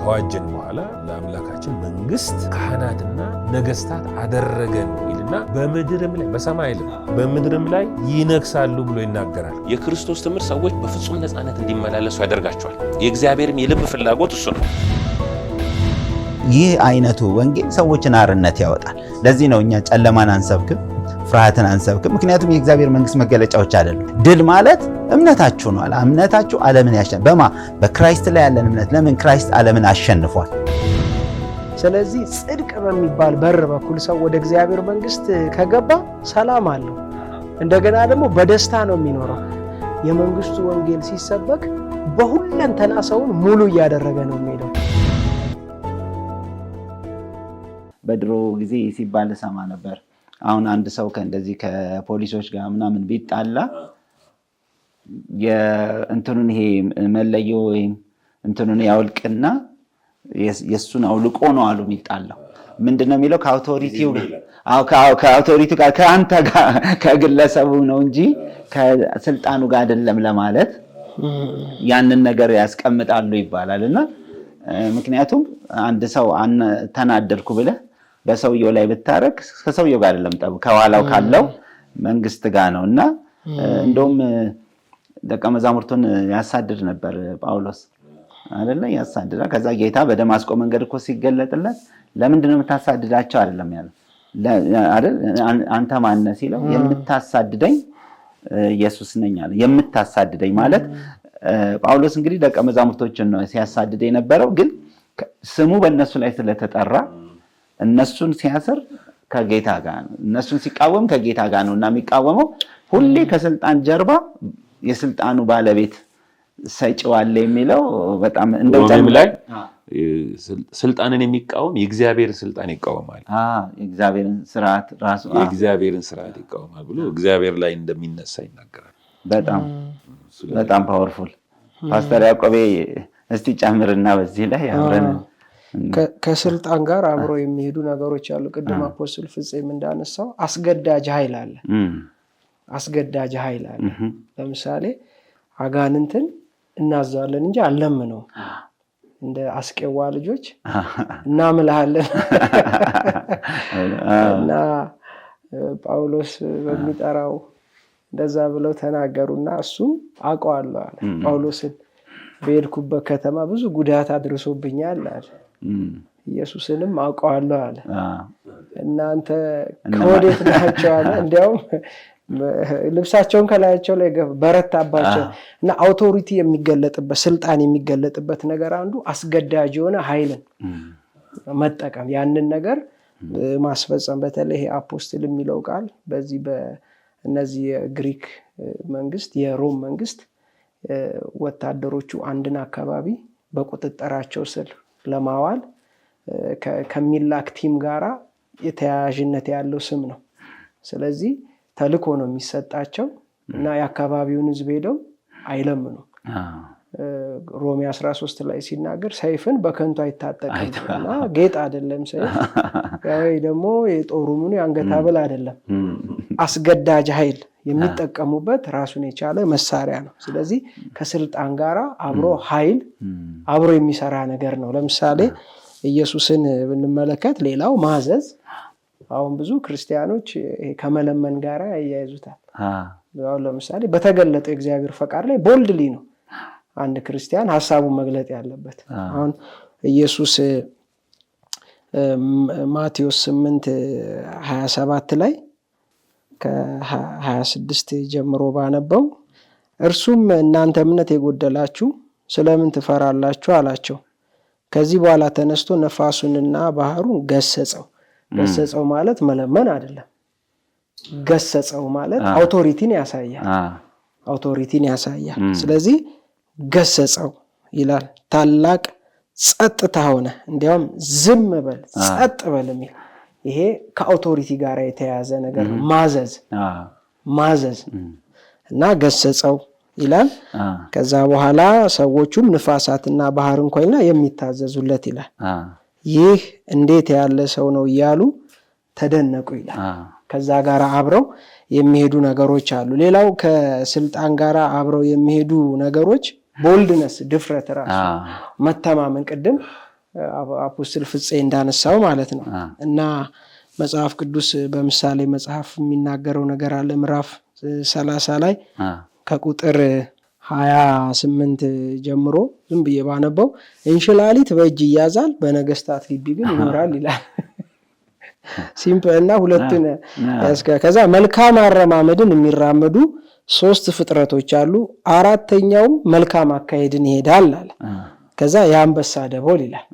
ከዋጀን በኋላ ለአምላካችን መንግስት ካህናትና ነገስታት አደረገን ይልና በምድርም ላይ በሰማይም በምድርም ላይ ይነግሳሉ ብሎ ይናገራል። የክርስቶስ ትምህርት ሰዎች በፍጹም ነፃነት እንዲመላለሱ ያደርጋቸዋል። የእግዚአብሔርም የልብ ፍላጎት እሱ ነው። ይህ አይነቱ ወንጌል ሰዎችን አርነት ያወጣል። ለዚህ ነው እኛ ጨለማን አንሰብክም፣ ፍርሃትን አንሰብክም። ምክንያቱም የእግዚአብሔር መንግስት መገለጫዎች አይደሉም። ድል ማለት እምነታችሁ ነው። እምነታችሁ ዓለምን ያሸንፋል። በክራይስት ላይ ያለን እምነት። ለምን? ክራይስት ዓለምን አሸንፏል። ስለዚህ ጽድቅ በሚባል በር በኩል ሰው ወደ እግዚአብሔር መንግስት ከገባ ሰላም አለው። እንደገና ደግሞ በደስታ ነው የሚኖረው። የመንግስቱ ወንጌል ሲሰበክ በሁለንተና ሰውን ሙሉ እያደረገ ነው የሚሄደው። በድሮ ጊዜ ሲባል ሰማ ነበር። አሁን አንድ ሰው ከእንደዚህ ከፖሊሶች ጋር ምናምን ቢጣላ የእንትኑን ይሄ መለዮ ወይም እንትኑን ያውልቅና የሱን አውልቆ ነው አሉ የሚጣላው። ምንድነው የሚለው? ከአውቶሪቲው ጋር ከአንተ ጋር ከግለሰቡ ነው እንጂ ከስልጣኑ ጋር አይደለም ለማለት ያንን ነገር ያስቀምጣሉ ይባላልና ምክንያቱም አንድ ሰው ተናደድኩ ብለህ በሰውየው ላይ ብታረክ ከሰውየው ጋር አይደለም ጠብ ከኋላው ካለው መንግስት ጋር ነውና እንደውም ደቀ መዛሙርቱን ያሳድድ ነበር ጳውሎስ አይደለ? ያሳድዳ። ከዛ ጌታ በደማስቆ መንገድ እኮ ሲገለጥለት ለምንድን ነው የምታሳድዳቸው አይደለም ያለው አይደል? አንተ ማን ነህ ሲለው የምታሳድደኝ ኢየሱስ ነኝ አለ። የምታሳድደኝ ማለት ጳውሎስ እንግዲህ ደቀ መዛሙርቶችን ነው ሲያሳድድ የነበረው፣ ግን ስሙ በእነሱ ላይ ስለተጠራ እነሱን ሲያስር ከጌታ ጋር ነው፣ እነሱን ሲቃወም ከጌታ ጋር ነውና የሚቃወመው ሁሌ ከስልጣን ጀርባ የስልጣኑ ባለቤት ሰጪው አለ የሚለው በጣም እንደውም ላይ ስልጣንን የሚቃወም የእግዚአብሔርን ስልጣን ይቃወማል። የእግዚአብሔርን ስርዓት ራሱ የእግዚአብሔርን ስርዓት ይቃወማል ብሎ እግዚአብሔር ላይ እንደሚነሳ ይናገራል። በጣም ፓወርፉል። ፓስተር ያዕቆቤ እስቲ ጨምርና በዚህ ላይ አብረን ከስልጣን ጋር አብሮ የሚሄዱ ነገሮች አሉ። ቅድም አፖስትል ፍጹም እንዳነሳው አስገዳጅ ኃይል አለ። አስገዳጅ ኃይል አለ። ለምሳሌ አጋንንትን እናዛለን እንጂ አለምነው። እንደ አስቄዋ ልጆች እናምልሃለን እና ጳውሎስ በሚጠራው እንደዛ ብለው ተናገሩና እሱም አውቀዋለሁ አለ። ጳውሎስን በሄድኩበት ከተማ ብዙ ጉዳት አድርሶብኛል አለ። ኢየሱስንም አውቀዋለሁ አለ። እናንተ ከወዴት ናቸው አለ። እንዲያውም ልብሳቸውን ከላያቸው ላይ በረታባቸው እና አውቶሪቲ የሚገለጥበት ስልጣን የሚገለጥበት ነገር አንዱ አስገዳጅ የሆነ ኃይልን መጠቀም፣ ያንን ነገር ማስፈጸም። በተለይ አፖስትል የሚለው ቃል በዚህ በእነዚህ የግሪክ መንግስት የሮም መንግስት ወታደሮቹ አንድን አካባቢ በቁጥጥራቸው ስር ለማዋል ከሚላክ ቲም ጋራ የተያያዥነት ያለው ስም ነው። ስለዚህ ተልኮ ነው የሚሰጣቸው እና የአካባቢውን ህዝብ ሄደው አይለምኑ። ሮሜ 13 ላይ ሲናገር ሰይፍን በከንቱ አይታጠቅም እና ጌጥ አይደለም ሰይፍ፣ ወይ ደግሞ የጦሩ ምኑ የአንገት ሐብል አይደለም። አስገዳጅ ኃይል የሚጠቀሙበት ራሱን የቻለ መሳሪያ ነው። ስለዚህ ከስልጣን ጋራ አብሮ ኃይል አብሮ የሚሰራ ነገር ነው። ለምሳሌ ኢየሱስን ብንመለከት ሌላው ማዘዝ። አሁን ብዙ ክርስቲያኖች ከመለመን ጋራ ያያይዙታል። አሁን ለምሳሌ በተገለጠው እግዚአብሔር ፈቃድ ላይ ቦልድሊ ነው አንድ ክርስቲያን ሐሳቡን መግለጥ ያለበት። አሁን ኢየሱስ ማቴዎስ 8:27 ላይ ከ26 ጀምሮ ባነበው እርሱም እናንተ እምነት የጎደላችሁ ስለምን ትፈራላችሁ አላቸው። ከዚህ በኋላ ተነስቶ ነፋሱንና ባህሩን ገሰጸው። ገሰጸው ማለት መለመን አይደለም። ገሰጸው ማለት አውቶሪቲን ያሳያል። አውቶሪቲን ያሳያል። ስለዚህ ገሰጸው ይላል። ታላቅ ጸጥታ ሆነ፣ እንዲያውም ዝም በል ጸጥ በል የሚል ይሄ ከአውቶሪቲ ጋር የተያያዘ ነገር ማዘዝ እና ገሰጸው ይላል። ከዛ በኋላ ሰዎቹም ንፋሳትና ባህር እንኳን የሚታዘዙለት ይላል። ይህ እንዴት ያለ ሰው ነው እያሉ ተደነቁ ይላል። ከዛ ጋር አብረው የሚሄዱ ነገሮች አሉ። ሌላው ከስልጣን ጋር አብረው የሚሄዱ ነገሮች ቦልድነስ፣ ድፍረት፣ ራሱ መተማመን። ቅድም አፖስትል ፍፄ እንዳነሳው ማለት ነው። እና መጽሐፍ ቅዱስ በምሳሌ መጽሐፍ የሚናገረው ነገር አለ። ምዕራፍ 30 ላይ ከቁጥር 28 ጀምሮ ዝም ብዬ ባነበው እንሽላሊት በእጅ ይያዛል በነገስታት ግቢ ግን ይኖራል ይላል። ሲምፕል እና ሁለቱን ከዛ መልካም አረማመድን የሚራመዱ 3 ፍጥረቶች አሉ፣ አራተኛውም መልካም አካሄድን ይሄዳል አለ። ከዛ የአንበሳ ደቦል ይላል።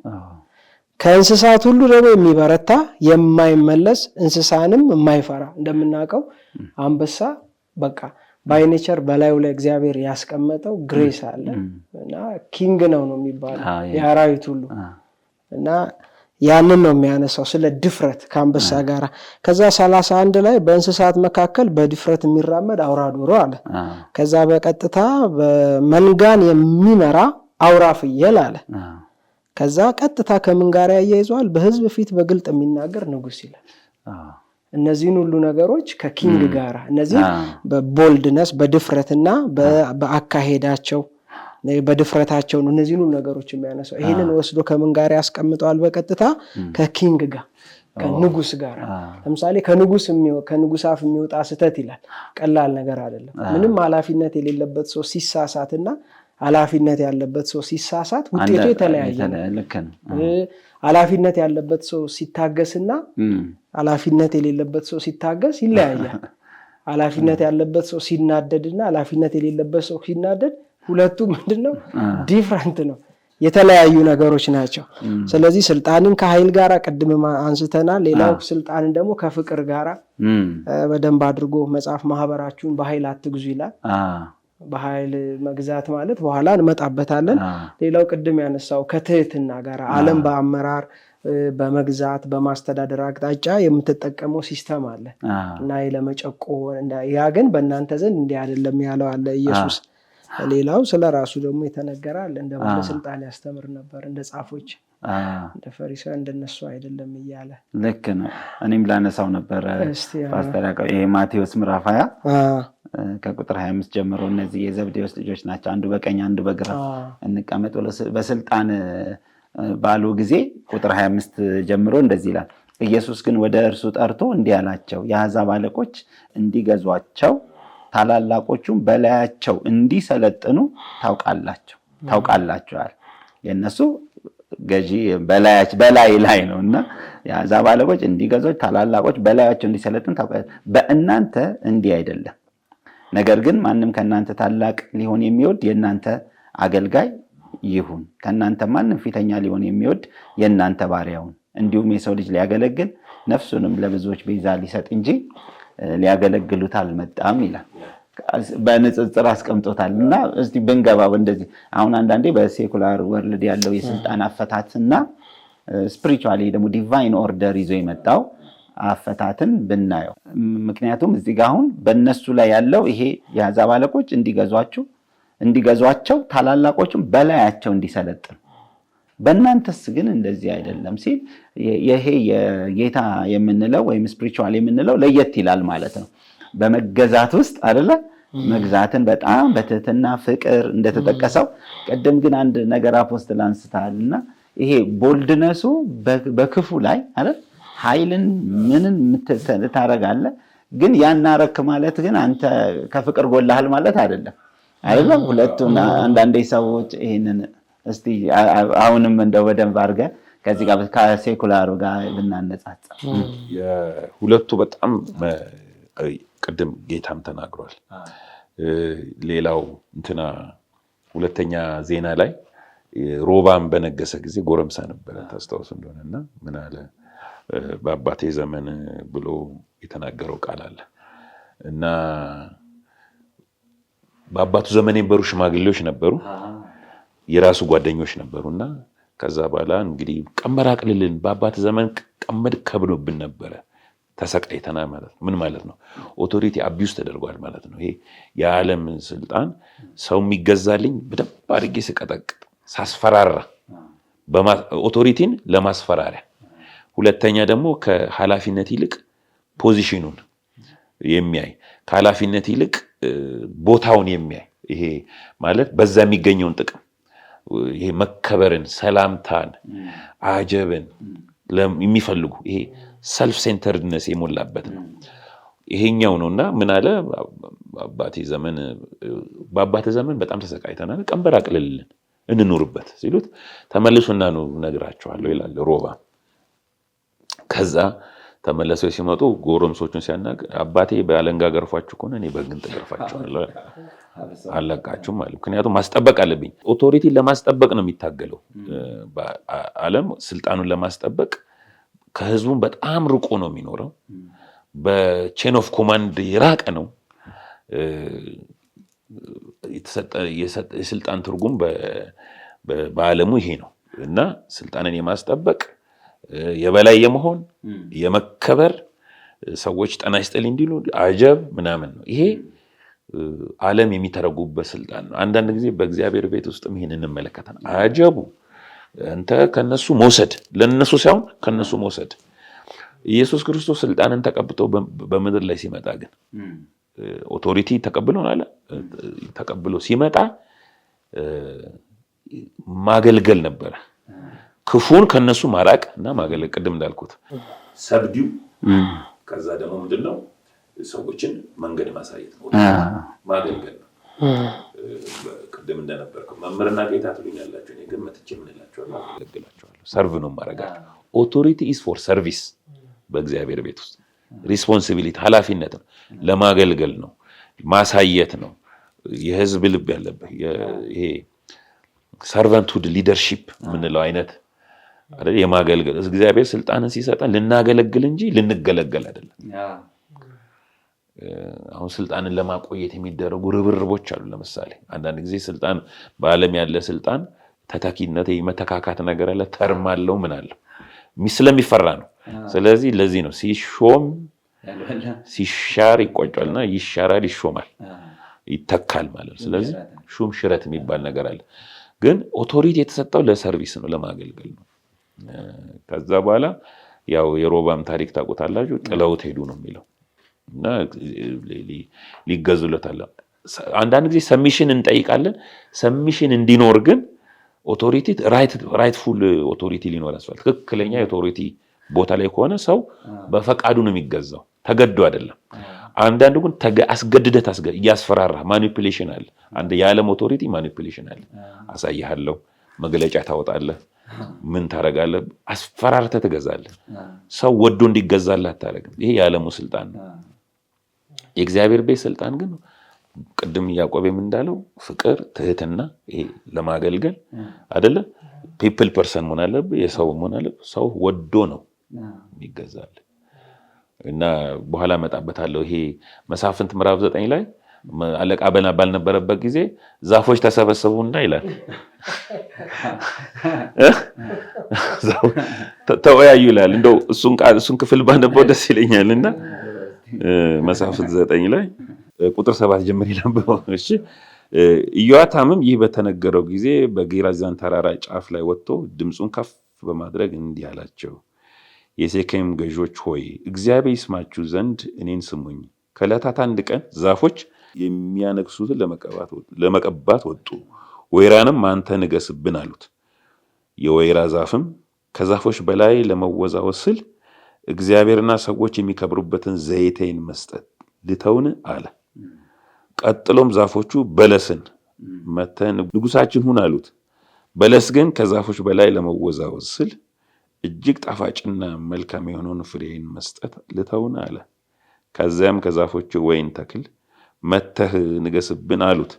ከእንስሳት ሁሉ ደግሞ የሚበረታ የማይመለስ እንስሳንም የማይፈራ። እንደምናውቀው አንበሳ በቃ ባይ ኔቸር በላዩ ላይ እግዚአብሔር ያስቀመጠው ግሬስ አለ እና ኪንግ ነው የሚባለው የአራዊት ሁሉ እና ያንን ነው የሚያነሳው ስለ ድፍረት ከአንበሳ ጋር። ከዛ 31 ላይ በእንስሳት መካከል በድፍረት የሚራመድ አውራ ዶሮ አለ። ከዛ በቀጥታ በመንጋን የሚመራ አውራ ፍየል አለ። ከዛ ቀጥታ ከምን ጋር ያያይዘዋል? በህዝብ ፊት በግልጥ የሚናገር ንጉስ ይላል። እነዚህን ሁሉ ነገሮች ከኪንግ ጋር እነዚህ በቦልድነስ በድፍረትና በአካሄዳቸው በድፍረታቸው ነው እነዚህን ሁሉ ነገሮች የሚያነሳው። ይሄንን ወስዶ ከምን ጋር ያስቀምጠዋል? በቀጥታ ከኪንግ ጋር ከንጉስ ጋር። ለምሳሌ ከንጉስ አፍ የሚወጣ ስህተት ይላል ቀላል ነገር አይደለም። ምንም ኃላፊነት የሌለበት ሰው ሲሳሳትና ኃላፊነት ያለበት ሰው ሲሳሳት ውጤቱ የተለያየ ነው። ኃላፊነት ያለበት ሰው ሲታገስና ኃላፊነት የሌለበት ሰው ሲታገስ ይለያያል። ኃላፊነት ያለበት ሰው ሲናደድና ኃላፊነት የሌለበት ሰው ሲናደድ ሁለቱ ምንድነው? ዲፍረንት ነው፣ የተለያዩ ነገሮች ናቸው። ስለዚህ ስልጣንን ከኃይል ጋር ቅድም አንስተናል። ሌላው ስልጣንን ደግሞ ከፍቅር ጋር በደንብ አድርጎ መጽሐፍ ማህበራችሁን በኃይል አትግዙ ይላል። በኃይል መግዛት ማለት በኋላ እንመጣበታለን። ሌላው ቅድም ያነሳው ከትህትና ጋር ዓለም በአመራር በመግዛት በማስተዳደር አቅጣጫ የምትጠቀመው ሲስተም አለ እና ለመጨቆን ያ ግን በእናንተ ዘንድ እንዲህ አይደለም ያለው አለ ኢየሱስ። ሌላው ስለራሱ ደግሞ የተነገረ አለ። እንደ ባለስልጣን ያስተምር ነበር፣ እንደ ጻፎች እንደ ፈሪሳውያን እንደነሱ አይደለም እያለ። ልክ ነው። እኔም ላነሳው ነበር ፓስተር ያቀው ይሄ ማቴዎስ ምዕራፍ 20 ከቁጥር 25 ጀምሮ እነዚህ የዘብዴዎስ ልጆች ናቸው፣ አንዱ በቀኝ አንዱ በግራ እንቀመጥ በስልጣን ባሉ ጊዜ ቁጥር 25 ጀምሮ እንደዚህ ይላል። ኢየሱስ ግን ወደ እርሱ ጠርቶ እንዲህ አላቸው፣ የአሕዛብ አለቆች እንዲገዟቸው ታላላቆቹም በላያቸው እንዲሰለጥኑ ታውቃላችኋል። የነሱ ገዢ በላይ ላይ ነውና የአሕዛብ አለቆች እንዲገዟቸው ታላላቆች በላያቸው እንዲሰለጥኑ ታውቃላችሁ። በእናንተ እንዲህ አይደለም። ነገር ግን ማንም ከእናንተ ታላቅ ሊሆን የሚወድ የእናንተ አገልጋይ ይሁን፣ ከእናንተ ማንም ፊተኛ ሊሆን የሚወድ የእናንተ ባሪያውን። እንዲሁም የሰው ልጅ ሊያገለግል ነፍሱንም ለብዙዎች ቤዛ ሊሰጥ እንጂ ሊያገለግሉት አልመጣም ይላል። በንጽጽር አስቀምጦታል እና እስቲ ብንገባው እንደዚህ አሁን አንዳንዴ በሴኩላር ወርልድ ያለው የስልጣን አፈታትና ስፒሪቹዋሊ ደግሞ ዲቫይን ኦርደር ይዞ የመጣው አፈታትን ብናየው፣ ምክንያቱም እዚህ ጋር አሁን በእነሱ ላይ ያለው ይሄ የአሕዛብ አለቆች እንዲገዟቸው ታላላቆችም በላያቸው እንዲሰለጥኑ፣ በእናንተስ ግን እንደዚህ አይደለም ሲል ይሄ የጌታ የምንለው ወይም ስፒሪቹዋል የምንለው ለየት ይላል ማለት ነው። በመገዛት ውስጥ አይደለ መግዛትን በጣም በትህትና ፍቅር እንደተጠቀሰው ቅድም ግን አንድ ነገር አፖስትል አንስታልና ይሄ ቦልድነሱ በክፉ ላይ አይደል ኃይልን ምንን ታረጋለህ፣ ግን ያናረክ ማለት ግን አንተ ከፍቅር ጎላሃል ማለት አይደለም አይደለም። ሁለቱን አንዳንዴ ሰዎች ይሄንን እስቲ አሁንም እንደው በደንብ አድርገህ ከዚህ ጋር ከሴኩላሩ ጋር ብናነጻጽር የሁለቱ በጣም ቅድም ጌታም ተናግሯል። ሌላው እንትና ሁለተኛ ዜና ላይ ሮባም በነገሰ ጊዜ ጎረምሳ ነበረ ታስታውሱ እንደሆነና ምን አለ በአባቴ ዘመን ብሎ የተናገረው ቃል አለ እና በአባቱ ዘመን የነበሩ ሽማግሌዎች ነበሩ፣ የራሱ ጓደኞች ነበሩና ከዛ በኋላ እንግዲህ ቀንበር አቅልልን፣ በአባት ዘመን ቀንበር ከብዶብን ነበረ፣ ተሰቃይተና ማለት ነው። ምን ማለት ነው? ኦቶሪቲ አቢዩስ ተደርጓል ማለት ነው። ይሄ የዓለም ስልጣን ሰው የሚገዛልኝ በደንብ አድርጌ ስቀጠቅጥ ሳስፈራራ፣ ኦቶሪቲን ለማስፈራሪያ። ሁለተኛ ደግሞ ከኃላፊነት ይልቅ ፖዚሽኑን የሚያይ ከኃላፊነት ይልቅ ቦታውን የሚያይ ይሄ ማለት በዛ የሚገኘውን ጥቅም ይሄ መከበርን፣ ሰላምታን፣ አጀብን የሚፈልጉ ይሄ ሰልፍ ሴንተርድነስ የሞላበት ነው። ይሄኛው ነውና ምን አለ በአባቴ ዘመን በጣም ተሰቃይተናል፣ ቀንበር አቅልልልን እንኑርበት ሲሉት ተመልሱና ነው ነግራቸዋለሁ ይላል ሮባ። ከዛ ተመለሰው ሲመጡ ጎረምሶቹን ሲያናገር አባቴ በአለንጋ ገርፏችሁ ከሆነ እኔ በግንጥ ገርፋችኋለሁ አለቃችሁም ማለት። ምክንያቱም ማስጠበቅ አለብኝ። ኦቶሪቲ ለማስጠበቅ ነው የሚታገለው በዓለም። ስልጣኑን ለማስጠበቅ ከህዝቡም በጣም ርቆ ነው የሚኖረው። በቼን ኦፍ ኮማንድ የራቀ ነው። የስልጣን ትርጉም በዓለሙ ይሄ ነው እና ስልጣንን የማስጠበቅ የበላይ የመሆን የመከበር ሰዎች ጠና ይስጥልኝ እንዲሉ አጀብ ምናምን ነው። ይሄ ዓለም የሚተረጉበት ስልጣን ነው። አንዳንድ ጊዜ በእግዚአብሔር ቤት ውስጥም ይሄን እንመለከታለን። አጀቡ አንተ ከነሱ መውሰድ፣ ለነሱ ሳይሆን ከነሱ መውሰድ። ኢየሱስ ክርስቶስ ስልጣንን ተቀብቶ በምድር ላይ ሲመጣ ግን ኦቶሪቲ ተቀብሎ ሲመጣ ማገልገል ነበረ። ክፉን ከነሱ ማራቅ እና ማገልገል። ቅድም እንዳልኩት ሰብዲው፣ ከዛ ደግሞ ምንድነው ሰዎችን መንገድ ማሳየት ነው፣ ማገልገል ነው። ቅድም እንደነበርከው መምህርና ጌታ ትሉኛላችሁ፣ እኔ ግን መጥቼ ምን እላችኋለሁ? አገለግላችኋለሁ። ሰርቭ ነው ማረጋቸው። ኦቶሪቲ ኢዝ ፎር ሰርቪስ። በእግዚአብሔር ቤት ውስጥ ሪስፖንሲቢሊቲ ኃላፊነት ነው፣ ለማገልገል ነው፣ ማሳየት ነው። የህዝብ ልብ ያለበት ይሄ ሰርቫንትሁድ ሊደርሺፕ የምንለው አይነት አይደል? የማገልገል እግዚአብሔር ስልጣንን ሲሰጠን ልናገለግል እንጂ ልንገለገል አይደለም። አሁን ስልጣንን ለማቆየት የሚደረጉ ርብርቦች አሉ። ለምሳሌ አንዳንድ ጊዜ ስልጣን በዓለም ያለ ስልጣን ተተኪነት የመተካካት ነገር አለ፣ ተርም አለው፣ ምን አለው፣ ስለሚፈራ ነው። ስለዚህ ለዚህ ነው ሲሾም ሲሻር ይቆጫልና ይሻራል፣ ይሾማል፣ ይተካል ማለት ነው። ስለዚህ ሹም ሽረት የሚባል ነገር አለ። ግን ኦቶሪቲ የተሰጠው ለሰርቪስ ነው፣ ለማገልገል ነው። ከዛ በኋላ ያው የሮባም ታሪክ ታውቁታላችሁ። ጥለውት ሄዱ ነው የሚለው እና ሊገዙለታል። አንዳንድ ጊዜ ሰሚሽን እንጠይቃለን። ሰሚሽን እንዲኖር ግን ኦቶሪቲ ራይትፉል ኦቶሪቲ ሊኖር ያስፈልጋል። ትክክለኛ የኦቶሪቲ ቦታ ላይ ከሆነ ሰው በፈቃዱ ነው የሚገዛው፣ ተገዶ አይደለም። አንዳንዱ ግን አስገድደት እያስፈራራ ማኒፑሌሽን አለ። አንድ የዓለም ኦቶሪቲ ማኒፑሌሽን አለ። አሳይሃለሁ፣ መግለጫ ታወጣለህ፣ ምን ታረጋለህ፣ አስፈራርተህ ትገዛለህ። ሰው ወዶ እንዲገዛልህ አታረግም። ይሄ የዓለሙ ስልጣን ነው። የእግዚአብሔር ቤት ስልጣን ግን ቅድም ያዕቆብም እንዳለው ፍቅር፣ ትህትና፣ ይሄ ለማገልገል አይደለ? ፒፕል ፐርሰን መሆን አለብህ፣ የሰው መሆን አለብህ። ሰው ወዶ ነው የሚገዛል። እና በኋላ መጣበታለሁ። ይሄ መሳፍንት ምዕራፍ 9 ላይ አለቃ ባልነበረበት ጊዜ ዛፎች ተሰበሰቡና ይላል ተወያዩ ይላል። እንደው እሱን ክፍል ባነበው ደስ ይለኛልና መሳፍንት 9 ላይ ቁጥር 7 ጀምር ይላልበው። እሺ ኢዮአታምም ይህ በተነገረው ጊዜ በጌራዛን ተራራ ጫፍ ላይ ወጥቶ ድምፁን ከፍ በማድረግ እንዲህ አላቸው፣ የሴኬም ገዦች ሆይ እግዚአብሔር ይስማችሁ ዘንድ እኔን ስሙኝ። ከዕለታት አንድ ቀን ዛፎች የሚያነግሱትን ለመቀባት ወጡ፣ ወይራንም አንተ ንገስብን አሉት። የወይራ ዛፍም ከዛፎች በላይ ለመወዛወዝ ስል እግዚአብሔርና ሰዎች የሚከብሩበትን ዘይቴን መስጠት ልተውን አለ። ቀጥሎም ዛፎቹ በለስን መተህ ንጉሳችን ሁን አሉት። በለስ ግን ከዛፎች በላይ ለመወዛወዝ ስል እጅግ ጣፋጭና መልካም የሆነውን ፍሬን መስጠት ልተውን አለ። ከዚያም ከዛፎቹ ወይን ተክል መተህ ንገስብን አሉት።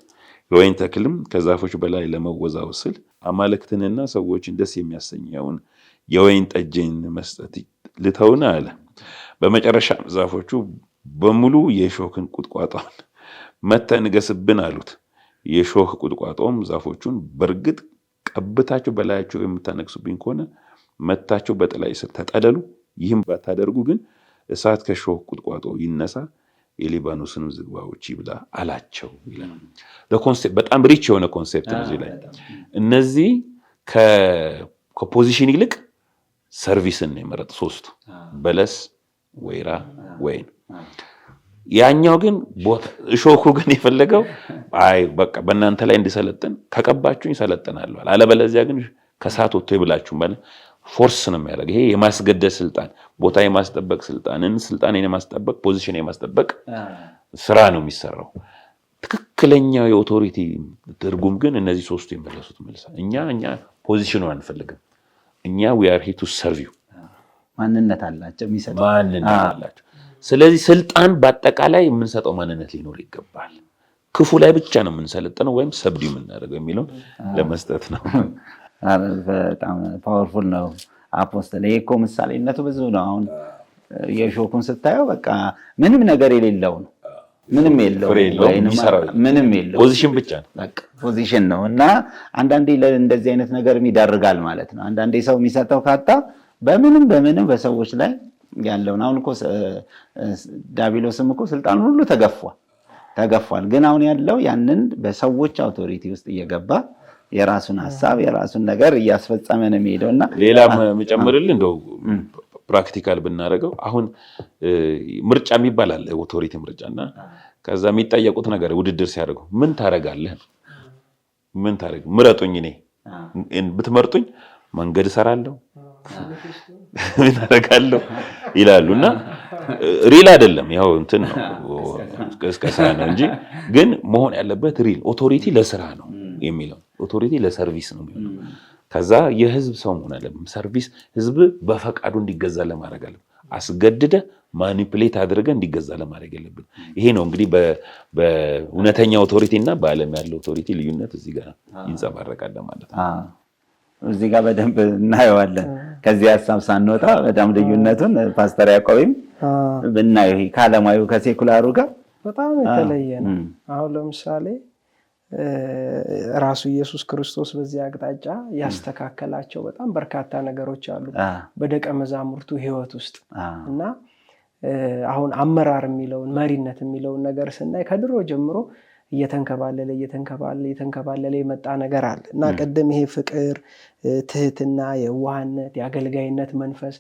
የወይን ተክልም ከዛፎች በላይ ለመወዛወዝ ስል አማልክትንና ሰዎችን ደስ የሚያሰኘውን የወይን ጠጅን መስጠት ልተውን አለ። በመጨረሻም ዛፎቹ በሙሉ የሾህን ቁጥቋጦን መተህ ንገስብን አሉት። የሾህ ቁጥቋጦም ዛፎቹን በእርግጥ ቀብታችሁ በላያቸው የምታነግሱብኝ ከሆነ መታቸው በጥላይ ስር ተጠለሉ፣ ይህም ባታደርጉ ግን እሳት ከሾህ ቁጥቋጦ ይነሳ፣ የሊባኖስንም ዝግባዎች ይብላ አላቸው ይላል። ለኮንሴፕት በጣም ሪች የሆነ ኮንሴፕት ነው እዚህ ላይ። እነዚህ ከፖዚሽን ይልቅ ሰርቪስን ነው የመረጥ። ሶስቱ በለስ፣ ወይራ፣ ወይን። ያኛው ግን እሾኩ ግን የፈለገው አይ በቃ በእናንተ ላይ እንዲሰለጥን ከቀባችሁኝ ሰለጥናለሁ አለበለዚያ ግን ከሳት ወጥቶ ይብላችሁ ማለት ፎርስ ነው የሚያደርግ። ይሄ የማስገደድ ስልጣን፣ ቦታ የማስጠበቅ ስልጣንን የማስጠበቅ ፖዚሽን የማስጠበቅ ስራ ነው የሚሰራው። ትክክለኛው የኦቶሪቲ ትርጉም ግን እነዚህ ሶስቱ የመለሱት መልስ እኛ ፖዚሽኑን አንፈልግም። እኛ we are here to serve you ማንነት አላቸው የሚሰጥ ማንነት አላቸው። ስለዚህ ስልጣን በአጠቃላይ የምንሰጠው ማንነት ሊኖር ይገባል። ክፉ ላይ ብቻ ነው የምንሰለጥነው ወይም ሰብዲ የምናደርገው የሚለው ለመስጠት ነው። በጣም ፓወርፉል ነው አፖስትል። ይሄ እኮ ምሳሌነቱ ብዙ ነው። አሁን የሾኩን ስታየው በቃ ምንም ነገር የሌለው ነው። ምንም የለው ምንም የለው ፖዚሽን ብቻ ነው በቃ ፖዚሽን ነው። እና አንዳንዴ እንደዚህ አይነት ነገር ይዳርጋል ማለት ነው። አንዳንዴ ሰው የሚሰጠው ካጣ በምንም በሰዎች ላይ ያለውን አሁን እኮ ዲያብሎስም እኮ ስልጣን ሁሉ ተገፏል። ግን አሁን ያለው ያንን በሰዎች አውቶሪቲ ውስጥ እየገባ የራሱን ሐሳብ የራሱን ነገር እያስፈጸመ ነው የሚሄደውና ሌላ መጨመርልን እንደው ፕራክቲካል ብናደርገው አሁን ምርጫ የሚባል አለ ኦቶሪቲ ምርጫና ከዛ የሚጠየቁት ነገር ውድድር ሲያደርጉ ምን ታረጋለህ ምረጡኝ እኔ ብትመርጡኝ መንገድ እሰራለሁ ምን አደርጋለሁ ይላሉና ሪል አይደለም ያው እንትን ነው እስከሳ ነው እንጂ ግን መሆን ያለበት ሪል ኦቶሪቲ ለስራ ነው የሚለው ኦቶሪቲ ለሰርቪስ ነው የሚለው ከዛ የህዝብ ሰው መሆን አለበት ሰርቪስ ህዝብ በፈቃዱ እንዲገዛ ለማድረግ አለ አስገድደ ማኒፑሌት አድርገ እንዲገዛ ለማድረግ ያለበት ይሄ ነው እንግዲህ በእውነተኛ ኦቶሪቲ እና በዓለም ያለው ኦቶሪቲ ልዩነት እዚህ ጋር ይንጸባረቃል ማለት ነው እዚህ ጋር በደንብ እናየዋለን ከዚህ ሐሳብ ሳንወጣ በጣም ልዩነቱን ፓስተር ያቆይም ብናየው ከዓለማዊ ከሴኩላሩ ጋር በጣም የተለየ ነው አሁን ለምሳሌ ራሱ ኢየሱስ ክርስቶስ በዚህ አቅጣጫ ያስተካከላቸው በጣም በርካታ ነገሮች አሉ በደቀ መዛሙርቱ ህይወት ውስጥ እና አሁን አመራር የሚለውን መሪነት የሚለውን ነገር ስናይ ከድሮ ጀምሮ እየተንከባለለ የመጣ ነገር አለ እና ቀደም ይሄ ፍቅር ትህትና የዋህነት የአገልጋይነት መንፈስ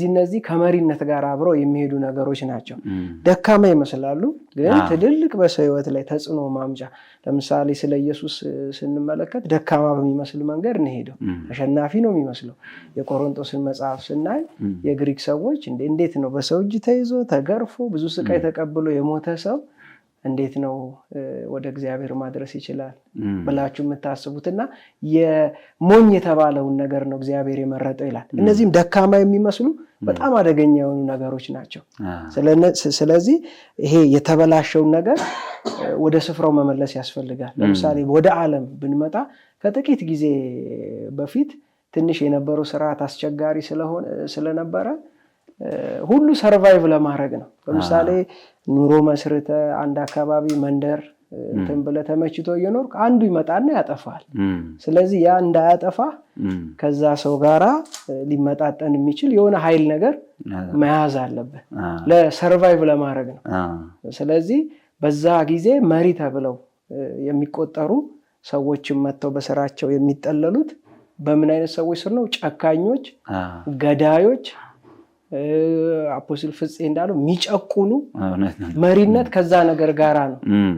እነዚህ ከመሪነት ጋር አብረው የሚሄዱ ነገሮች ናቸው ደካማ ይመስላሉ ግን ትልልቅ በሰው ህይወት ላይ ተጽዕኖ ማምጫ ለምሳሌ ስለ ኢየሱስ ስንመለከት ደካማ በሚመስል መንገድ ነው ሄደው አሸናፊ ነው የሚመስለው የቆሮንቶስን መጽሐፍ ስናይ የግሪክ ሰዎች እንዴት ነው በሰው እጅ ተይዞ ተገርፎ ብዙ ስቃይ ተቀብሎ የሞተ ሰው እንዴት ነው ወደ እግዚአብሔር ማድረስ ይችላል ብላችሁ የምታስቡትና የሞኝ የተባለውን ነገር ነው እግዚአብሔር የመረጠው ይላል እነዚህም ደካማ የሚመስሉ በጣም አደገኛ የሆኑ ነገሮች ናቸው ስለዚህ ይሄ የተበላሸውን ነገር ወደ ስፍራው መመለስ ያስፈልጋል ለምሳሌ ወደ ዓለም ብንመጣ ከጥቂት ጊዜ በፊት ትንሽ የነበረው ስርዓት አስቸጋሪ ስለነበረ ሁሉ ሰርቫይቭ ለማድረግ ነው ለምሳሌ ኑሮ መስርተ አንድ አካባቢ መንደር እንትን ብለ ተመችቶ እየኖርክ አንዱ ይመጣና ያጠፋል ስለዚህ ያ እንዳያጠፋ ከዛ ሰው ጋራ ሊመጣጠን የሚችል የሆነ ኃይል ነገር መያዝ አለበት ለሰርቫይቭ ለማድረግ ነው ስለዚህ በዛ ጊዜ መሪ ተብለው የሚቆጠሩ ሰዎችም መተው በስራቸው የሚጠለሉት በምን አይነት ሰዎች ስር ነው ጨካኞች ገዳዮች አፖስቶል ፍፄ እንዳለው የሚጨቁኑ መሪነት ከዛ ነገር ጋራ ነው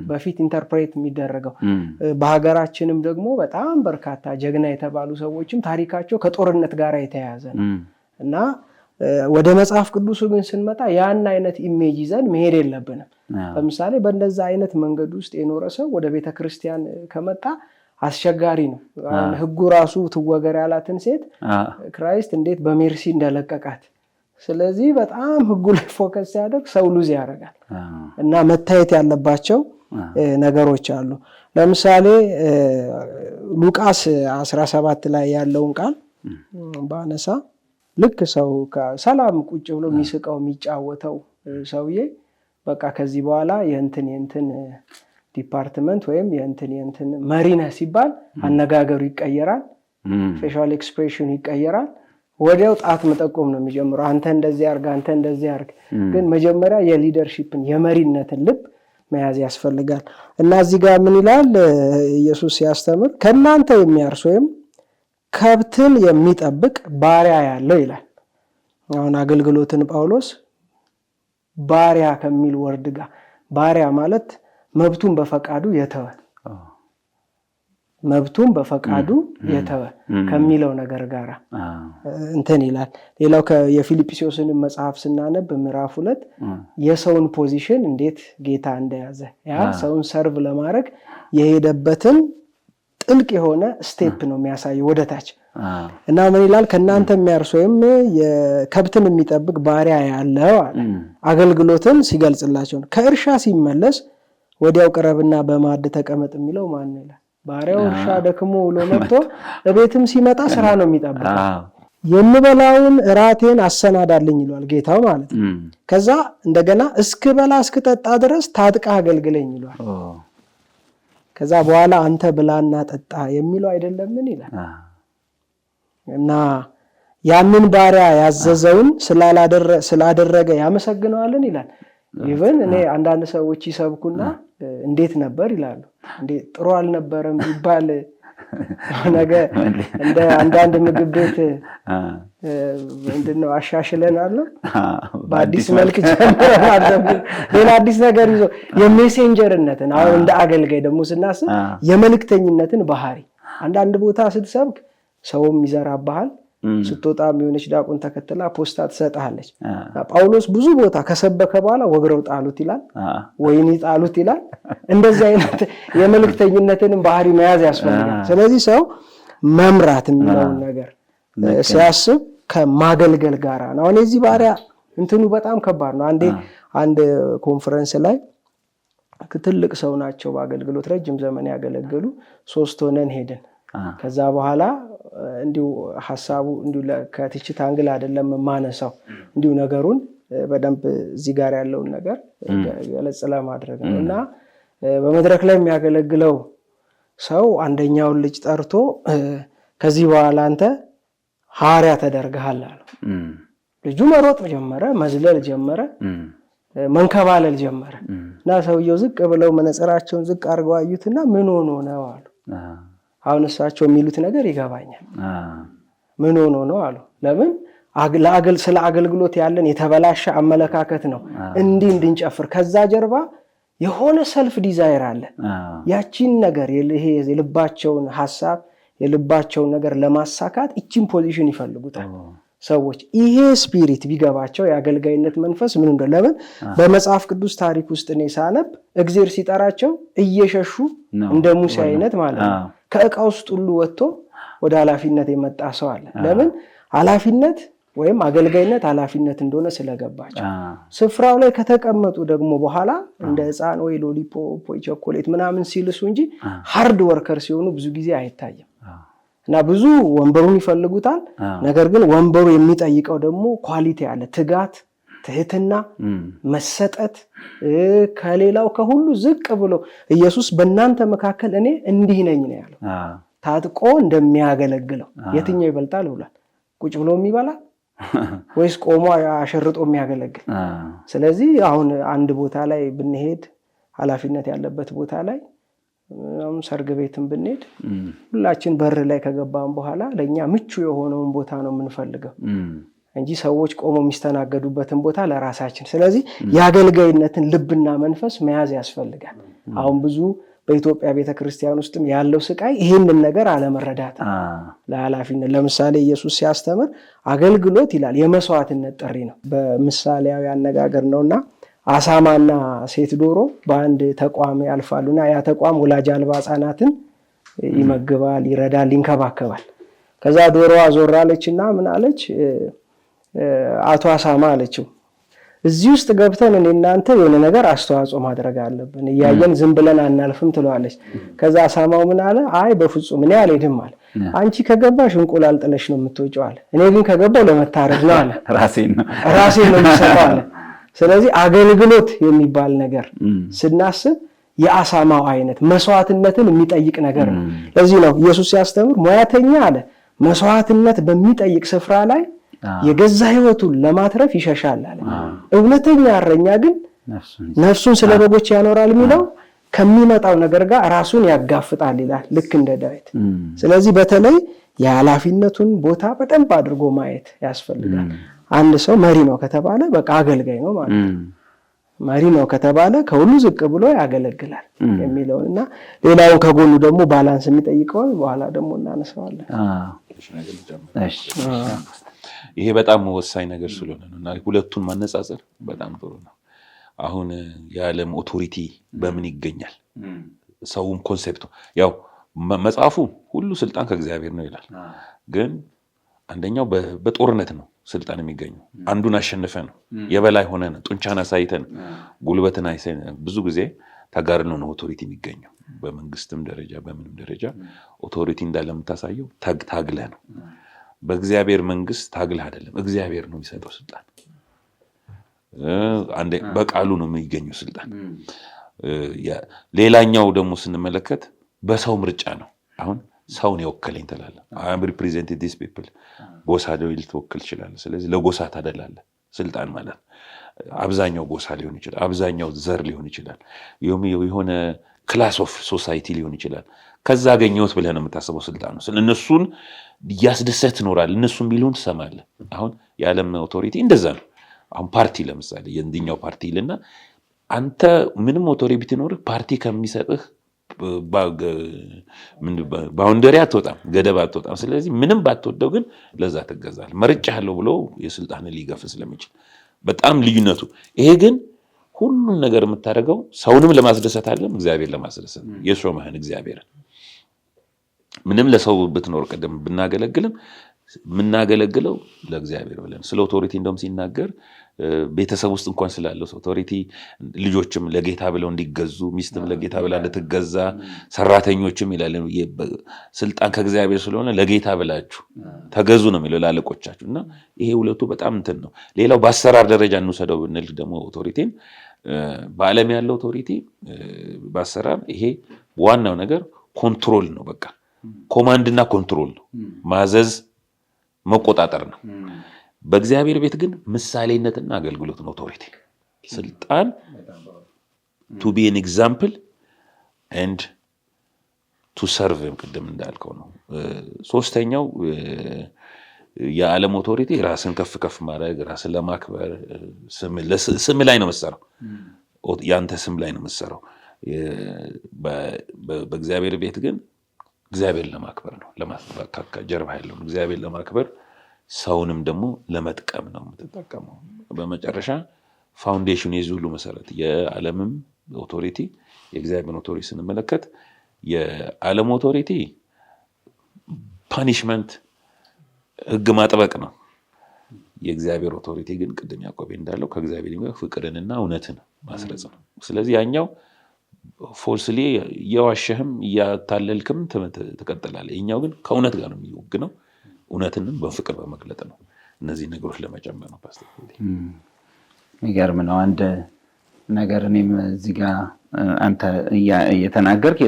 በፊት ኢንተርፕሬት የሚደረገው በሀገራችንም ደግሞ በጣም በርካታ ጀግና የተባሉ ሰዎችም ታሪካቸው ከጦርነት ጋራ የተያያዘ ነው እና ወደ መጽሐፍ ቅዱስ ግን ስንመጣ ያን አይነት ኢሜጅ ይዘን መሄድ የለብንም ለምሳሌ በእንደዛ አይነት መንገድ ውስጥ የኖረ ሰው ወደ ቤተክርስቲያን ከመጣ አስቸጋሪ ነው ህጉ ራሱ ትወገር ያላትን ሴት ክራይስት እንዴት በሜርሲ እንደለቀቃት ስለዚህ በጣም ህጉ ላይ ፎከስ ሲያደርግ ሰው ሉዝ ያደርጋል እና መታየት ያለባቸው ነገሮች አሉ ለምሳሌ ሉቃስ 17 ላይ ያለውን ቃል ባነሳ ልክ ሰው ሰላም ቁጭ ብሎ የሚስቀው የሚጫወተው ሰውዬ በቃ ከዚህ በኋላ የእንትን ዲፓርትመንት ወይም የእንትን መሪነ ሲባል አነጋገሩ ይቀየራል ፌሻል ኤክስፕሬሽን ይቀየራል ወዲያው ጣት መጠቆም ነው የሚጀምረው አንተ እንደዚህ አርግ ግን መጀመሪያ የሊደርሺፕን የመሪነትን ልብ መያዝ ያስፈልጋል እና እዚህ ጋር ምን ይላል ኢየሱስ ሲያስተምር ከናንተ የሚያርስ ወይም ከብትን የሚጠብቅ ባሪያ ያለው ይላል አሁን አገልግሎትን ጳውሎስ ባሪያ ከሚል ወርድ ጋር ባሪያ ማለት መብቱን በፈቃዱ የተወ መብቱን በፈቃዱ የተወ ከሚለው ነገር ጋር እንትን ይላል። ሌላው የፊልጵስዩስን መጽሐፍ ስናነብ ምዕራፍ 2 የሰውን ፖዚሽን እንዴት ጌታ እንደያዘ ያ ሰውን ሰርቭ ለማድረግ የሄደበትን ጥልቅ የሆነ ስቴፕ ነው የሚያሳየው ወደታች እና ምን ይላል? ከናንተ የሚያርስ ወይም የከብትን የሚጠብቅ ባሪያ ያለው አለ። አገልግሎትን ሲገልጽላቸው ከእርሻ ሲመለስ ወዲያው ቅረብና በማዕድ ተቀመጥ የሚለው ማን ነው ይላል? ባሪያው እርሻ ደክሞ ውሎ መጥቶ እቤትም ሲመጣ ስራ ነው የሚጠብቀው። የምበላውን እራቴን አሰናዳልኝ ይሏል ጌታው ማለት ነው። ከዛ እንደገና እስክበላ እስክጠጣ ድረስ ታጥቃ አገልግለኝ ይሏል። ከዛ በኋላ አንተ ብላና ጠጣ የሚለው አይደለምን ይላል። እና ያንን ባሪያ ያዘዘውን ስላደረገ ያመሰግነዋልን ይላል። ኢቭን እኔ አንዳንድ ሰዎች ይሰብኩና እንዴት ነበር ይላሉ። እንዴት ጥሩ አልነበረም ቢባል ነገር እንደ አንዳንድ ምግብ ቤት ምንድነው አሻሽለናል በአዲስ መልክ ጀምረናል ሌላ አዲስ ነገር ይዞ የሜሴንጀርነትን አሁን እንደ አገልጋይ ደግሞ ስናስብ የመልእክተኝነትን ባህሪ አንዳንድ ቦታ ስትሰብክ ሰውም ይዘራባሃል ስትወጣ የሚሆነች ዳቁን ተከትላ ፖስታ ትሰጣለች። ጳውሎስ ብዙ ቦታ ከሰበከ በኋላ ወግረው ጣሉት ይላል ወይኒ ጣሉት ይላል። እንደዚህ አይነት የመልእክተኝነትን ባህሪ መያዝ ያስፈልጋል። ስለዚህ ሰው መምራት የሚለው ነገር ሲያስብ ከማገልገል ጋር ነው። አሁን እዚህ ባሪያ እንትኑ በጣም ከባድ ነው። አንድ ኮንፈረንስ ላይ ትልቅ ሰው ናቸው በአገልግሎት ረጅም ዘመን ያገለገሉ 3 ሆነን ሄድን። ከዛ በኋላ እንዲሁ ሐሳቡ እንዲሁ ከትችት አንግል አይደለም ማነሳው እንዲሁ ነገሩን በደንብ እዚህ ጋር ያለውን ነገር ገለጽ ለማድረግ ነውና በመድረክ ላይ የሚያገለግለው ሰው አንደኛውን ልጅ ጠርቶ ከዚህ በኋላ አንተ ሐዋርያ ተደርገሃል አለው። ልጁ መሮጥ ጀመረ፣ መዝለል ጀመረ፣ መንከባለል ጀመረ እና ሰውየው ዝቅ ብለው መነጽራቸውን ዝቅ አድርገው አዩትና ምን ሆኖ ነው አሉ። አሁን እሳቸው የሚሉት ነገር ይገባኛል። ምን ሆኖ ነው አሉ። ለምን ስለ አገልግሎት ያለን የተበላሸ አመለካከት ነው እንዲህ እንድንጨፍር። ከዛ ጀርባ የሆነ ሰልፍ ዲዛይር አለ። ያቺን ነገር ይሄ የልባቸውን ሐሳብ የልባቸውን ነገር ለማሳካት እቺን ፖዚሽን ይፈልጉታል ሰዎች። ይሄ ስፒሪት ቢገባቸው የአገልጋይነት መንፈስ ምን እንደሆነ ለምን በመጽሐፍ ቅዱስ ታሪክ ውስጥ እኔ ሳነብ እግዚአብሔር ሲጠራቸው እየሸሹ እንደ ሙሴ አይነት ማለት ነው ከዕቃ ውስጥ ሁሉ ወጥቶ ወደ ኃላፊነት የመጣ ሰው አለ። ለምን ኃላፊነት ወይም አገልጋይነት ኃላፊነት እንደሆነ ስለገባቸው ስፍራው ላይ ከተቀመጡ ደግሞ በኋላ እንደ ሕፃን ወይ ሎሊፖፕ ወይ ቸኮሌት ምናምን ሲልሱ እንጂ ሃርድ ወርከር ሲሆኑ ብዙ ጊዜ አይታይም። እና ብዙ ወንበሩን ይፈልጉታል። ነገር ግን ወንበሩ የሚጠይቀው ደግሞ ኳሊቲ አለ፣ ትጋት፣ ትህትና፣ መሰጠት ከሌላው ከሁሉ ዝቅ ብሎ ኢየሱስ በእናንተ መካከል እኔ እንዲህ ነኝ ነው ያለው። ታጥቆ እንደሚያገለግለው የትኛው ይበልጣል ብሏል? ቁጭ ብሎ የሚበላ ወይስ ቆሞ አሸርጦ የሚያገለግል? ስለዚህ አሁን አንድ ቦታ ላይ ብንሄድ ኃላፊነት ያለበት ቦታ ላይ ሰርግ ቤትም ብንሄድ ሁላችን በር ላይ ከገባን በኋላ ለኛ ምቹ የሆነውን ቦታ ነው የምንፈልገው እንጂ ሰዎች ቆመው የሚስተናገዱበትን ቦታ ለራሳችን። ስለዚህ የአገልጋይነትን ልብና መንፈስ መያዝ ያስፈልጋል። አሁን ብዙ በኢትዮጵያ ቤተክርስቲያን ውስጥም ያለው ስቃይ ይሄንን ነገር አለመረዳት ለኃላፊነት። ለምሳሌ ኢየሱስ ሲያስተምር አገልግሎት ይላል የመስዋዕትነት ጥሪ ነው። በምሳሌያዊ አነጋገር ነውና አሳማና ሴት ዶሮ በአንድ ተቋም ያልፋሉና ያ ተቋም ወላጅ አልባ ሕፃናትን ይመግባል፣ ይረዳል፣ ይንከባከባል። ከዛ ዶሮዋ ዞራለችና ምን አለች? አቶ አሳማ አለችው እዚህ ውስጥ ገብተን እናንተ የሆነ ነገር አስተዋጽኦ ማድረግ አለብን፣ እያየን ዝም ብለን አናልፍም ትለዋለች። ከዛ አሳማው ምን አለ? አይ በፍጹም እኔ አልሄድም አለ። አንቺ ከገባሽ እንቁላል ጥለሽ ነው የምትወጪው አለ። እኔ ግን ከገባው ለመታረድ ነው አለ። ራሴን ነው የምሰጠው አለ። ስለዚህ አገልግሎት የሚባል ነገር ስናስብ የአሳማው አይነት መስዋዕትነትን የሚጠይቅ ነገር ነው። ለዚህ ነው ኢየሱስ ሲያስተምር ሙያተኛ አለ መስዋዕትነት በሚጠይቅ ስፍራ ላይ የገዛ ህይወቱን ለማትረፍ ይሸሻል አለ። እውነተኛ እረኛ ግን ነፍሱን ስለ በጎች ያኖራል የሚለው ከሚመጣው ነገር ጋር ራሱን ያጋፍጣል ይላል፣ ልክ እንደ ዳዊት። ስለዚህ በተለይ የኃላፊነቱን ቦታ በደንብ አድርጎ ማየት ያስፈልጋል። አንድ ሰው መሪ ነው ከተባለ በቃ አገልጋይ ነው ማለት ነው። መሪ ነው ከተባለ ከሁሉ ዝቅ ብሎ ያገለግላል የሚለውን እና ሌላውን ከጎኑ ደግሞ ባላንስ የሚጠይቀውን በኋላ ደግሞ እናነሳዋለን። ይሄ በጣም ወሳኝ ነገር ስለሆነ ነው እና ሁለቱን ማነጻጸር በጣም ጥሩ ነው። አሁን የዓለም ኦቶሪቲ በምን ይገኛል? ሰውም ኮንሴፕቱ ያው መጽሐፉ ሁሉ ስልጣን ከእግዚአብሔር ነው ይላል። ግን አንደኛው በጦርነት ነው ስልጣን የሚገኘው። አንዱን አሸንፈ ነው የበላይ ሆነ ነው ጡንቻን አሳይተ ነው ጉልበትን አይሰን ብዙ ጊዜ ተጋርኖ ነው ኦቶሪቲ የሚገኘው። በመንግስትም ደረጃ በምንም ደረጃ ኦቶሪቲ እንዳለ የምታሳየው ታግለህ ነው። በእግዚአብሔር መንግስት ታግለህ አይደለም፣ እግዚአብሔር ነው የሚሰጠው ስልጣን። አንዴ በቃሉ ነው የሚገኘው ስልጣን። ሌላኛው ደግሞ ስንመለከት በሰው ምርጫ ነው። አሁን ሰውን የወከለኝ ትላለህ። I am representing these people ጎሳ ነው ልትወክል ይችላል። ስለዚህ ለጎሳ ታደላለህ። ስልጣን ማለት አብዛኛው ጎሳ ሊሆን ይችላል፣ አብዛኛው ዘር ሊሆን ይችላል፣ የሆነ ክላስ ኦፍ ሶሳይቲ ሊሆን ይችላል። ከዛ አገኘሁት ብለህ ነው የምታስበው ስልጣን ነው። እነሱን ያስደሰት ትኖራለህ፣ እነሱን ቢሉን ትሰማለህ። አሁን የዓለም ኦቶሪቲ እንደዛ ነው። አሁን ፓርቲ ለምሳሌ የእንዲኛው ፓርቲ ይልና አንተ ምንም ኦቶሪቲ ቢኖርህ ፓርቲ ከሚሰጥህ ባውንደሪ አትወጣም፣ ገደብ አትወጣም። ስለዚህ ምንም ባትወደው ግን ለዛ ትገዛለህ። መርጫለሁ ብሎ የስልጣንን ሊገፍ ስለሚችል በጣም ልዩነቱ ይሄ። ግን ሁሉን ነገር የምታደርገው ሰውንም ለማስደሰት አይደለም፣ እግዚአብሔር ለማስደሰት የሾመህን እግዚአብሔርን። ምንም ለሰው ብትኖር ቀደም ብናገለግልም የምናገለግለው ለእግዚአብሔር ብለን። ስለ ኦቶሪቲ እንደውም ሲናገር ቤተሰብ ውስጥ እንኳን ስላለው ኦቶሪቲ ልጆችም ለጌታ ብለው እንዲገዙ፣ ሚስትም ለጌታ ብላ እንድትገዛ፣ ሰራተኞችም ይላል ስልጣን ከእግዚአብሔር ስለሆነ ለጌታ ብላችሁ ተገዙ ነው የሚለው ላለቆቻችሁ። እና ይሄ ሁለቱ በጣም እንትን ነው። ሌላው በአሰራር ደረጃ እንውሰደው ብንል ደግሞ ኦቶሪቲን በዓለም ያለው ኦቶሪቲ በአሰራር ይሄ ዋናው ነገር ኮንትሮል ነው። በቃ ኮማንድና ኮንትሮል ነው፣ ማዘዝ መቆጣጠር ነው። በእግዚአብሔር ቤት ግን ምሳሌነትና አገልግሎት ነው ኦቶሪቲ። ስልጣን to be an example and to serve ቅድም እንዳልከው ነው። ሶስተኛው የዓለም ኦቶሪቲ ራስን ከፍ ከፍ ማድረግ፣ ራስን ለማክበር፣ ስም ላይ ነው መሰራው። ያንተ ስም ላይ ነው መሰራው። በእግዚአብሔር ቤት ግን እግዚአብሔር ለማክበር ነው፣ ለማስተካከል ጀርባ ያለው እግዚአብሔር ለማክበር፣ ሰውንም ደግሞ ለመጥቀም ነው የምትጠቀመው። በመጨረሻ ፋውንዴሽን የዚህ ሁሉ መሰረት የዓለምም ኦቶሪቲ የእግዚአብሔር ኦቶሪቲ ስንመለከት የዓለም ኦቶሪቲ ፓኒሽመንት ህግ ማጥበቅ ነው። የእግዚአብሔር ኦቶሪቲ ግን ቅድም ያዕቆብ እንዳለው ከእግዚአብሔር ጋር ፍቅርንና እውነትን ማስረጽ ነው። ስለዚህ ያኛው ፎልስሊ እየዋሸህም እያታለልክም ትቀጥላለህ። ይኛው ግን ከእውነት ጋር ነው የሚወግነው፣ እውነትንም በፍቅር በመግለጥ ነው። እነዚህ ነገሮች ለመጨመር ነው። ፓስተር የሚገርም ነው። አንድ ነገር እኔም እዚህ ጋር አንተ እየተናገርክ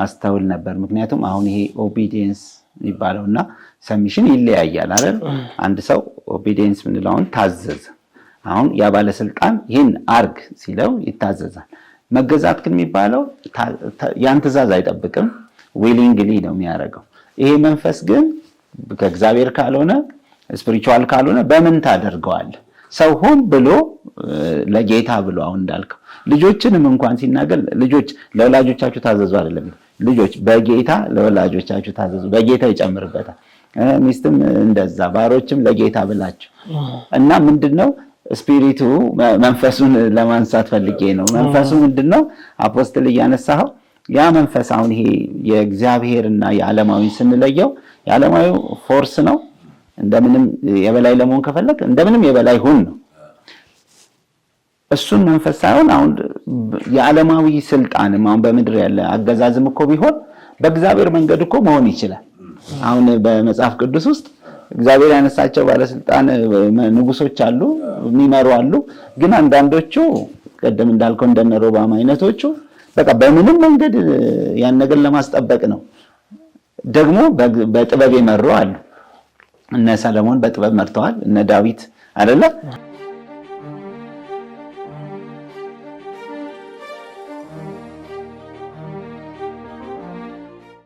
አስተውል ነበር። ምክንያቱም አሁን ይሄ ኦቢዲየንስ የሚባለውና ሰሚሽን ይለያያል አይደል? አንድ ሰው ኦቢዲየንስ ምንለው አሁን ታዘዘ። አሁን ያ ባለስልጣን ይህን አርግ ሲለው ይታዘዛል። መገዛት ግን የሚባለው ያን ትእዛዝ አይጠብቅም፣ ዊሊንግሊ ነው የሚያደርገው። ይሄ መንፈስ ግን ከእግዚአብሔር ካልሆነ ስፒሪቹዋል ካልሆነ በምን ታደርገዋል? ሰው ሆን ብሎ ለጌታ ብሎ አሁን እንዳልከው ልጆችንም እንኳን ሲናገር ልጆች ለወላጆቻችሁ ታዘዙ አይደለም፣ ልጆች በጌታ ለወላጆቻችሁ ታዘዙ፣ በጌታ ይጨምርበታል። ሚስትም እንደዛ፣ ባሮችም ለጌታ ብላችሁ እና ምንድነው ስፒሪቱ መንፈሱን ለማንሳት ፈልጌ ነው። መንፈሱ ምንድነው? አፖስትል እያነሳው ያ መንፈስ አሁን ይሄ የእግዚአብሔርና የዓለማዊ ስንለየው የዓለማዊ ፎርስ ነው። እንደምንም የበላይ ለመሆን ከፈለክ እንደምንም የበላይ ሁን ነው። እሱን መንፈስ ሳይሆን አሁን የዓለማዊ ስልጣንም አሁን በምድር ያለ አገዛዝም እኮ ቢሆን በእግዚአብሔር መንገድ እኮ መሆን ይችላል። አሁን በመጽሐፍ ቅዱስ ውስጥ እግዚአብሔር ያነሳቸው ባለስልጣን ንጉሶች አሉ፣ የሚመሩ አሉ። ግን አንዳንዶቹ ቀደም እንዳልከው እንደነ ሮባም አይነቶቹ በቃ በምንም መንገድ ያን ነገር ለማስጠበቅ ነው። ደግሞ በጥበብ የመሩ አሉ። እነ ሰለሞን በጥበብ መርተዋል፣ እነ ዳዊት አይደለ?